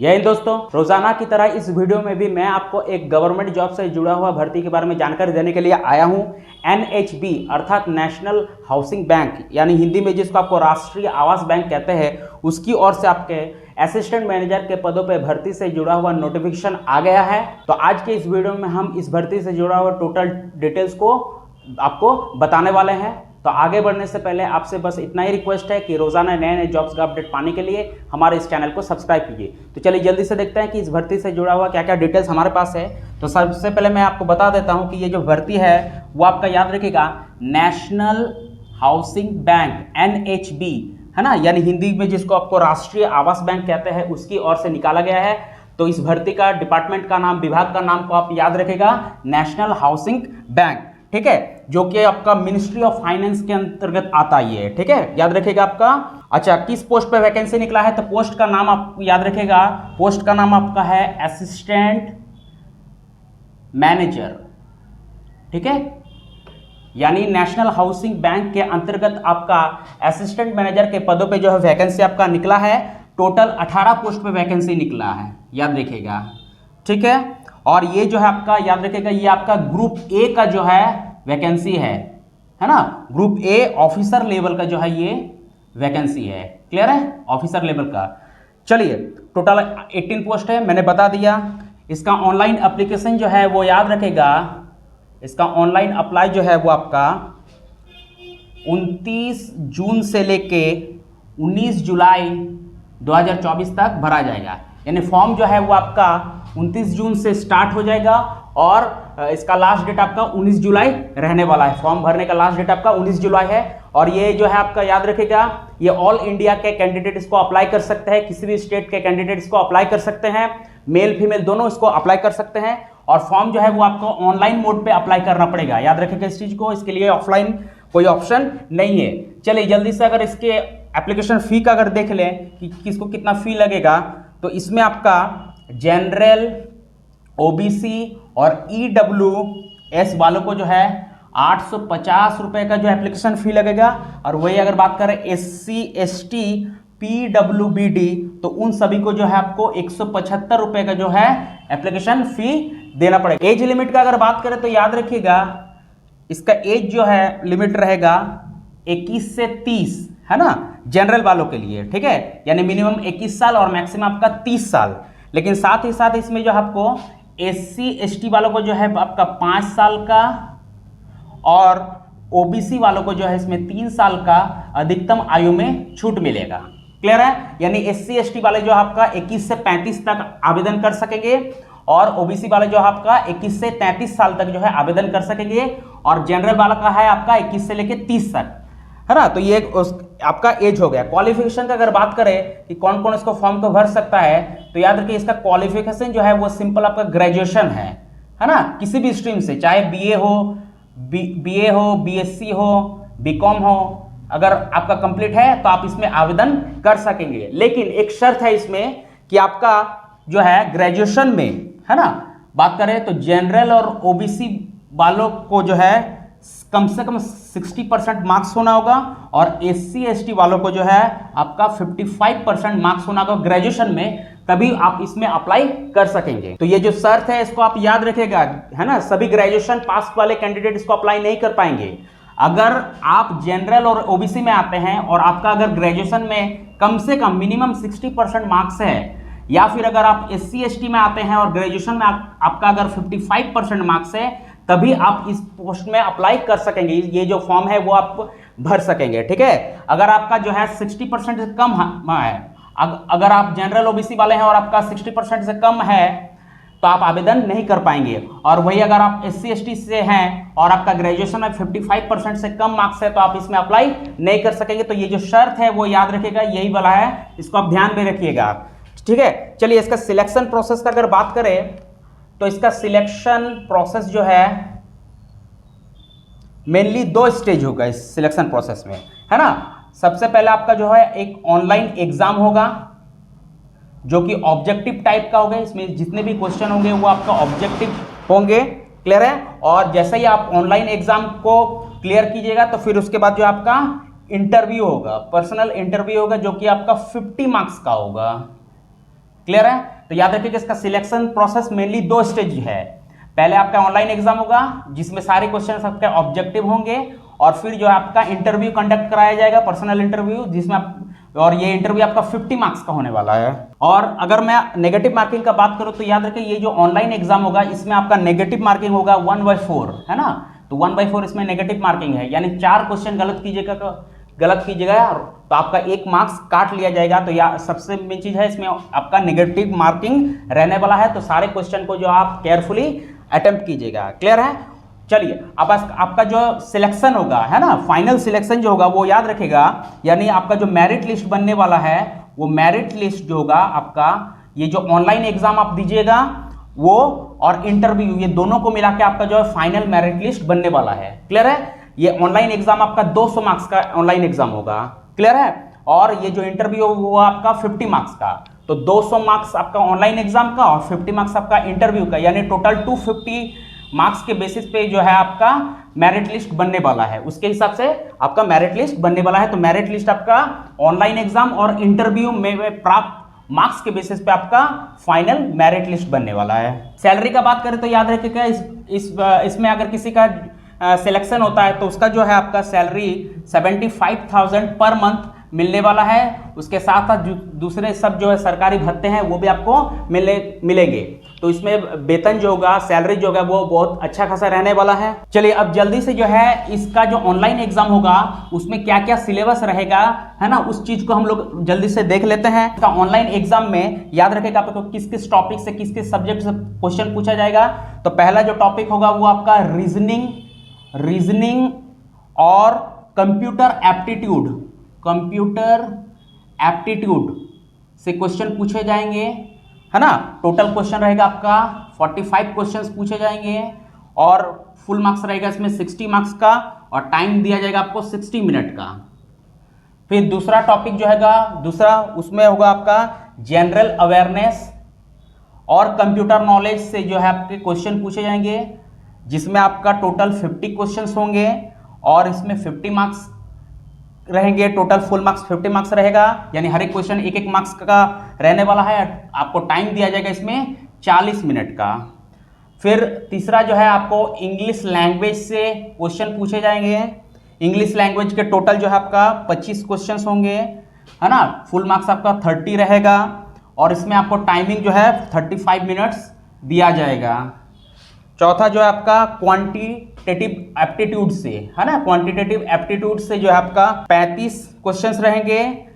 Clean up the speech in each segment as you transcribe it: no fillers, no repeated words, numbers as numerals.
यही दोस्तों, रोजाना की तरह इस वीडियो में भी मैं आपको एक गवर्नमेंट जॉब से जुड़ा हुआ भर्ती के बारे में जानकारी देने के लिए आया हूं। NHB अर्थात नेशनल हाउसिंग बैंक, यानी हिंदी में जिसको आपको राष्ट्रीय आवास बैंक कहते हैं, उसकी ओर से आपके असिस्टेंट मैनेजर के पदों पर भर्ती से जुड़ा हुआ नोटिफिकेशन आ गया है। तो आज के इस वीडियो में हम इस भर्ती से जुड़ा हुआ टोटल डिटेल्स को आपको बताने वाले हैं। तो आगे बढ़ने से पहले आपसे बस इतना ही रिक्वेस्ट है कि रोजाना नए नए जॉब्स का अपडेट पाने के लिए हमारे इस चैनल को सब्सक्राइब कीजिए। तो चलिए जल्दी से देखते हैं कि इस भर्ती से जुड़ा हुआ क्या क्या डिटेल्स हमारे पास है। तो सबसे पहले मैं आपको बता देता हूं कि ये जो भर्ती है वो आपका याद रखिएगा नेशनल हाउसिंग बैंक NHB है ना, यानी हिंदी में जिसको आपको राष्ट्रीय आवास बैंक कहते हैं, उसकी ओर से निकाला गया है। तो इस भर्ती का डिपार्टमेंट का नाम, विभाग का नाम को आप याद रखिएगा नेशनल हाउसिंग बैंक, ठीक है, जो कि आपका मिनिस्ट्री ऑफ फाइनेंस के अंतर्गत आता ही है, ठीक है, याद रखिएगा आपका। अच्छा, किस पोस्ट पे वैकेंसी निकला है, तो पोस्ट का नाम आप याद रखिएगा, पोस्ट का नाम आपका है असिस्टेंट मैनेजर, ठीक है, यानी नेशनल हाउसिंग बैंक के अंतर्गत आपका असिस्टेंट मैनेजर के पदों पे जो है वैकेंसी आपका निकला है। टोटल 18 पोस्ट पे वैकेंसी निकला है, याद रखिएगा, ठीक है। और ये जो है आपका याद रखिएगा, ये आपका ग्रुप ए का जो है वैकेंसी है ना, ग्रुप ए ऑफिसर लेवल का जो है ये वैकेंसी है। क्लियर है, ऑफिसर लेवल का। चलिए, टोटल 18 पोस्ट है, मैंने बता दिया। इसका ऑनलाइन एप्लीकेशन जो है वो याद रखेगा, इसका ऑनलाइन अप्लाई जो है वो आपका 29 जून से लेके 19 जुलाई 2024 तक भरा जाएगा। यानी फॉर्म जो है वो आपका 29 जून से स्टार्ट हो जाएगा और इसका लास्ट डेट आपका 19 जुलाई रहने वाला है। फॉर्म भरने का लास्ट डेट आपका 19 जुलाई है। और ये जो है आपका याद रखिएगा, ये ऑल इंडिया के कैंडिडेट इसको अप्लाई कर सकते हैं, किसी भी स्टेट के कैंडिडेट इसको अप्लाई कर सकते हैं, मेल फीमेल दोनों इसको अप्लाई कर सकते हैं। और फॉर्म जो है वो आपको ऑनलाइन मोड पे अप्लाई करना पड़ेगा, याद रखिएगा इस चीज को, इसके लिए ऑफलाइन कोई ऑप्शन नहीं है। चलिए जल्दी से अगर इसके एप्लीकेशन फी का अगर देख लें कि किसको कितना फी लगेगा, तो इसमें आपका जनरल, OBC और EWS वालों को जो है 850 रुपए का जो एप्लीकेशन फी लगेगा। और वही अगर बात करें SC ST PWBD, तो उन सभी को जो है आपको 175 रुपए का जो है एप्लीकेशन फी देना पड़ेगा। एज लिमिट का अगर बात करें तो याद रखिएगा, इसका एज जो है लिमिट रहेगा 21 से 30, है ना, जनरल वालों के लिए, ठीक है, यानी मिनिमम 21 साल और मैक्सिमम आपका 30 साल। लेकिन साथ ही साथ इसमें जो आपको SC ST वालों को जो है आपका 5 साल का और OBC वालों को जो है इसमें 3 साल का अधिकतम आयु में छूट मिलेगा। क्लियर है, यानी SC ST वाले जो आपका 21 से 35 तक आवेदन कर सकेंगे और OBC वाले जो आपका 21 से 33 साल तक जो है आवेदन कर सकेंगे। और जनरल वाला का है आपका 21 से लेके 30 तक, है ना। तो ये आपका एज हो गया। क्वालिफिकेशन का अगर बात करें कि कौन कौन इसको फॉर्म को भर सकता है, तो याद रखिए इसका क्वालिफिकेशन जो है वो सिंपल आपका ग्रेजुएशन है ना, किसी भी स्ट्रीम से, चाहे BA हो, BA हो, BSc हो, BCom हो, अगर आपका कंप्लीट है तो आप इसमें आवेदन कर सकेंगे। लेकिन एक शर्त है इसमें कि आपका जो है ग्रेजुएशन में, है ना, बात करें तो जनरल और OBC वालों को जो है कम से कम 60% मार्क्स होना होगा और SC ST वालों को जो है आपका 55% मार्क्स होना होगा ग्रेजुएशन में, तभी आप इसमें अप्लाई कर सकेंगे। तो ये जो शर्त है इसको आप याद रखिएगा, है ना। सभी ग्रेजुएशन पास वाले कैंडिडेट इसको अप्लाई नहीं कर पाएंगे। अगर आप जनरल और OBC में आते हैं और आपका अगर ग्रेजुएशन में कम से कम मिनिमम 60% मार्क्स है, या फिर अगर आप SC ST में आते हैं और ग्रेजुएशन में आपका अगर 55% मार्क्स है, तभी आप इस पोस्ट में अप्लाई कर सकेंगे। ये जो फॉर्म है वो आप भर सकेंगे, ठीक है। अगर आपका जो है 60% से कम है, अगर आप जनरल OBC वाले हैं और आपका 60% से कम है, तो आप आवेदन नहीं कर पाएंगे। और वही अगर आप SC ST से हैं और आपका ग्रेजुएशन में 55% से कम मार्क्स है, तो आप इसमें अप्लाई नहीं कर सकेंगे। तो ये जो शर्त है वो याद रखिएगा, यही वाला है, इसको आप ध्यान में रखिएगा, ठीक है। चलिए इसका सिलेक्शन प्रोसेस का अगर बात करें तो इसका सिलेक्शन प्रोसेस जो है मेनली 2 स्टेज होगा इस सिलेक्शन प्रोसेस में, है ना। सबसे पहले आपका जो है एक ऑनलाइन एग्जाम होगा जो कि ऑब्जेक्टिव टाइप का होगा। इसमें जितने भी क्वेश्चन होंगे वो आपका ऑब्जेक्टिव होंगे, क्लियर है। और जैसे ही आप ऑनलाइन एग्जाम को क्लियर कीजिएगा तो फिर उसके बाद जो आपका इंटरव्यू होगा, पर्सनल इंटरव्यू होगा, जो कि आपका 50 मार्क्स का होगा। क्लियर है? तो याद रखिए कि इसका सिलेक्शन प्रोसेस मेनली 2 स्टेज है। पहले आपका ऑनलाइन एग्जाम होगा जिसमें सारे क्वेश्चन आपके ऑब्जेक्टिव होंगे, और फिर जो है आपका इंटरव्यू कंडक्ट कराया जाएगा, पर्सनल इंटरव्यू, जिसमें और ये इंटरव्यू आपका 50 मार्क्स का होने वाला है। और अगर मैं नेगेटिव मार्किंग का बात करूं तो याद रखिए ये जो ऑनलाइन एग्जाम होगा इसमें आपका नेगेटिव मार्किंग होगा 1/4, है ना? तो 1/4 इसमें नेगेटिव मार्किंग है, यानी 4 क्वेश्चन गलत कीजिएगा तो आपका 1 मार्क्स काट लिया जाएगा। तो या सबसे मेन चीज है इसमें आपका नेगेटिव मार्किंग रहने वाला है, तो सारे क्वेश्चन को जो आप केयरफुली अटेम्प्ट कीजिएगा। क्लियर है? चलिए अब आपका जो सिलेक्शन होगा, है ना, फाइनल सिलेक्शन जो होगा वो याद रखेगा, यानी आपका जो मेरिट लिस्ट बनने वाला है वो मेरिट लिस्ट जो होगा आपका, ये जो ऑनलाइन एग्जाम आप दीजिएगा वो और इंटरव्यू, ये दोनों को मिला के आपका जो है फाइनल मेरिट लिस्ट बनने वाला है। क्लियर है? ये ऑनलाइन एग्जाम आपका 200 मार्क्स का ऑनलाइन एग्जाम होगा। क्लियर है? और ये जो इंटरव्यू होगा आपका 50 मार्क्स का, तो 200 मार्क्स आपका ऑनलाइन एग्जाम का और 50 मार्क्स आपका इंटरव्यू का, यानी टोटल 250 मार्क्स के बेसिस पे जो है आपका मेरिट लिस्ट बनने वाला है, उसके हिसाब से आपका मेरिट लिस्ट बनने वाला है। तो मेरिट लिस्ट आपका ऑनलाइन एग्जाम और इंटरव्यू में प्राप्त मार्क्स के बेसिस पे आपका फाइनल मेरिट लिस्ट बनने वाला है। सैलरी का बात करें तो याद रखिएगा इसमें अगर किसी का सिलेक्शन होता है तो उसका जो है आपका सैलरी 75,000 पर मंथ मिलने वाला है। उसके साथ साथ दूसरे सब जो है सरकारी भत्ते हैं वो भी आपको मिलेंगे। तो इसमें वेतन जो होगा, सैलरी जो होगा वो बहुत अच्छा खासा रहने वाला है। चलिए अब जल्दी से जो है इसका जो ऑनलाइन एग्जाम होगा उसमें क्या क्या सिलेबस रहेगा, है ना, उस चीज को हम लोग जल्दी से देख लेते हैं। इसका ऑनलाइन एग्जाम में याद रखेगा आपको किस किस टॉपिक से किस किस सब्जेक्ट से क्वेश्चन पूछा जाएगा। तो पहला जो टॉपिक होगा वो आपका रीजनिंग और कंप्यूटर एप्टीट्यूड से क्वेश्चन पूछे जाएंगे, है ना। टोटल क्वेश्चन रहेगा आपका 45 क्वेश्चंस पूछे जाएंगे और फुल मार्क्स रहेगा इसमें 60 मार्क्स का, और टाइम दिया जाएगा आपको 60 मिनट का। फिर दूसरा टॉपिक जो है उसमें होगा आपका जनरल अवेयरनेस और कंप्यूटर नॉलेज से जो है आपके क्वेश्चन पूछे जाएंगे, जिसमें आपका टोटल 50 क्वेश्चंस होंगे और इसमें 50 मार्क्स रहेंगे। टोटल फुल मार्क्स 50 मार्क्स रहेगा, यानी हर एक क्वेश्चन 1-1 मार्क्स का रहने वाला है। आपको टाइम दिया जाएगा इसमें 40 मिनट का। फिर तीसरा जो है आपको इंग्लिश लैंग्वेज से क्वेश्चन पूछे जाएंगे। इंग्लिश लैंग्वेज के टोटल जो है आपका 25 क्वेश्चंस होंगे, है ना। फुल मार्क्स आपका 30 रहेगा और इसमें आपको टाइमिंग जो है 35 मिनट्स दिया जाएगा। चौथा जो है आपका क्वांटिटेटिव एप्टीट्यूड से, है ना, क्वांटिटेटिव एप्टीट्यूड से जो है आपका 35 क्वेश्चंस रहेंगे।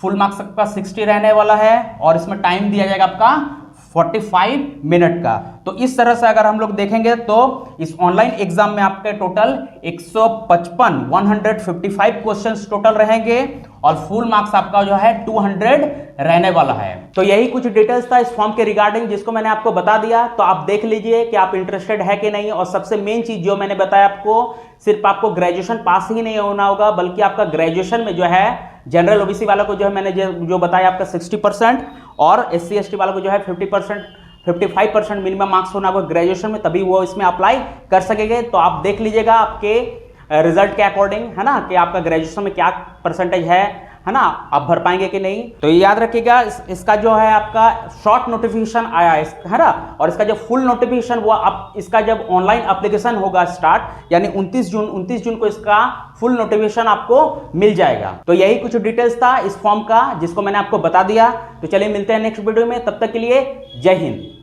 फुल मार्क्स आपका 60 रहने वाला है और इसमें टाइम दिया जाएगा आपका 45 मिनट का। तो इस तरह से अगर हम लोग देखेंगे तो इस ऑनलाइन एग्जाम में आपके टोटल 155 क्वेश्चंस टोटल रहेंगे और फुल मार्क्स आपका जो है 200 रहने वाला है। तो यही कुछ डिटेल्स था इस फॉर्म के रिगार्डिंग, जिसको मैंने आपको बता दिया। तो आप देख लीजिए कि आप इंटरेस्टेड है कि नहीं। और सबसे मेन चीज जो मैंने बताया आपको, सिर्फ आपको ग्रेजुएशन पास ही नहीं होना होगा, बल्कि आपका ग्रेजुएशन में जो है जनरल ओबीसी वालों को जो है मैंने जो बताया आपका 60% और SC ST वालों को जो है 55% मिनिमम मार्क्स होना होगा ग्रेजुएशन में, तभी वो इसमें अप्लाई कर सकेंगे। तो आप देख लीजिएगा आपके रिजल्ट के अकॉर्डिंग, है ना, कि आपका ग्रेजुएशन में क्या परसेंटेज है ना, आप भर पाएंगे कि नहीं। तो ये याद रखिएगा इसका जो है आपका शॉर्ट नोटिफिकेशन आया है ना, और इसका जो फुल नोटिफिकेशन वो आप इसका जब ऑनलाइन एप्लीकेशन होगा स्टार्ट, यानी 29 जून को इसका फुल नोटिफिकेशन आपको मिल जाएगा। तो यही कुछ डिटेल्स था इस फॉर्म का, जिसको मैंने आपको बता दिया। तो चलिए मिलते हैं नेक्स्ट वीडियो में, तब तक के लिए जय हिंद।